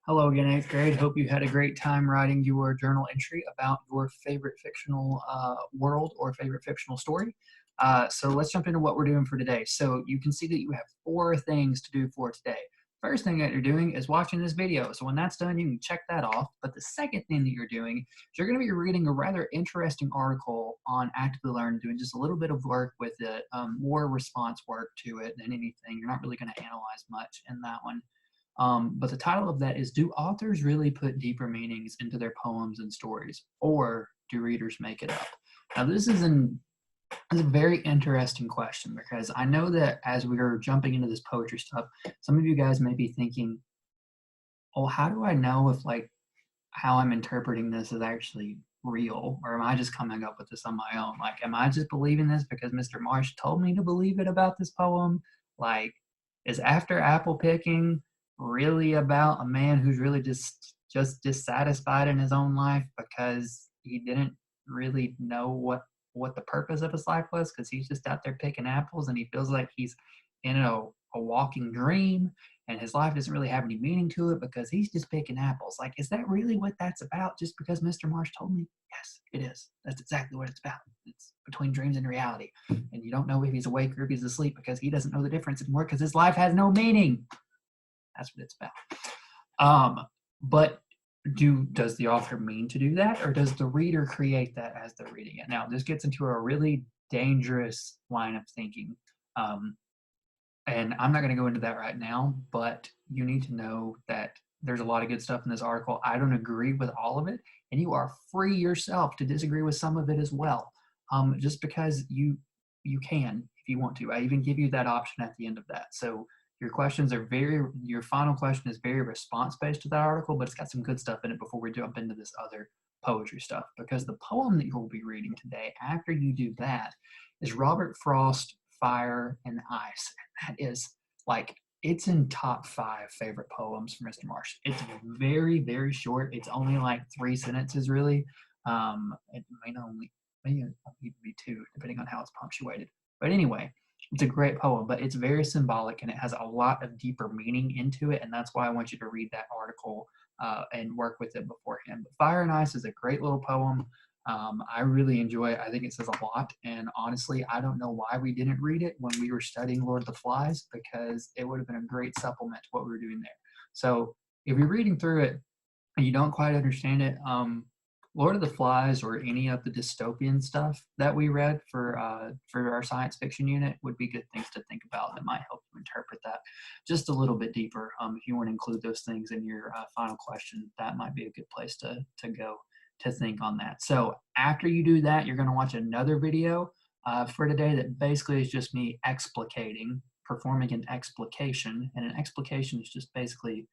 Hello again, 8th grade. Hope you had a great time writing your journal entry about your favorite fictional world or favorite fictional story. So let's jump into what we're doing for today. So you can see that you have 4 things to do for today. First thing that you're doing is watching this video. So when that's done, you can check that off. But the second thing that you're doing is you're going to be reading a rather interesting article on Actively Learn, doing just a little bit of work with it, more response work to it than anything. You're not really going to analyze much in that one. But the title of that is, do authors really put deeper meanings into their poems and stories, or do readers make it up? Now, this is a very interesting question, because I know that as we are jumping into this poetry stuff, some of you guys may be thinking, oh, how do I know if how I'm interpreting this is actually real, or am I just coming up with this on my own? Like, am I just believing this because Mr. Marsh told me to believe it about this poem? Like, is After Apple Picking really about a man who's really just dissatisfied in his own life because he didn't really know what the purpose of his life was, because he's just out there picking apples and he feels like he's in a walking dream, and his life doesn't really have any meaning to it because he's just picking apples? Like, is that really what that's about, just because Mr. Marsh told me? Yes, it is. That's exactly what it's about. It's between dreams and reality. And you don't know if he's awake or if he's asleep because he doesn't know the difference anymore because his life has no meaning. That's what it's about. But does the author mean to do that, or does the reader create that as they're reading it? Now, this gets into a really dangerous line of thinking. And I'm not going to go into that right now, but you need to know that there's a lot of good stuff in this article. I don't agree with all of it, and you are free yourself to disagree with some of it as well, just because you can if you want to. I even give you that option at the end of that. So your final question is very response-based to that article, but it's got some good stuff in it before we jump into this other poetry stuff, because the poem that you'll be reading today, after you do that, is Robert Frost, Fire and Ice. And that is, it's in top 5 favorite poems from Mr. Marsh. It's very, very short. It's only like 3 sentences, really. It may only be 2, depending on how it's punctuated. But anyway, it's a great poem, but it's very symbolic and it has a lot of deeper meaning into it. And that's why I want you to read that article and work with it beforehand. But Fire and Ice is a great little poem. I really enjoy it. I think it says a lot. And honestly, I don't know why we didn't read it when we were studying Lord of the Flies, because it would have been a great supplement to what we were doing there. So if you're reading through it and you don't quite understand it, Lord of the Flies or any of the dystopian stuff that we read for our science fiction unit would be good things to think about that might help you interpret that just a little bit deeper. If you want to include those things in your final question, that might be a good place to go to think on that. So after you do that, you're going to watch another video for today that basically is just me performing an explication. And an explication is just basically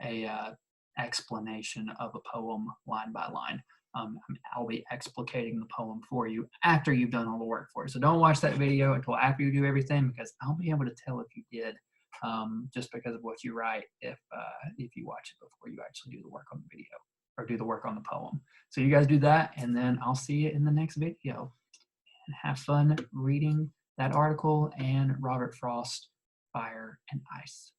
a explanation of a poem line by line. I'll be explicating the poem for you after you've done all the work for it. So don't watch that video until after you do everything, because I'll be able to tell if you did, just because of what you write, if you watch it before you actually do the work on the video or do the work on the poem. So you guys do that, and then I'll see you in the next video. And have fun reading that article and Robert Frost, Fire and Ice.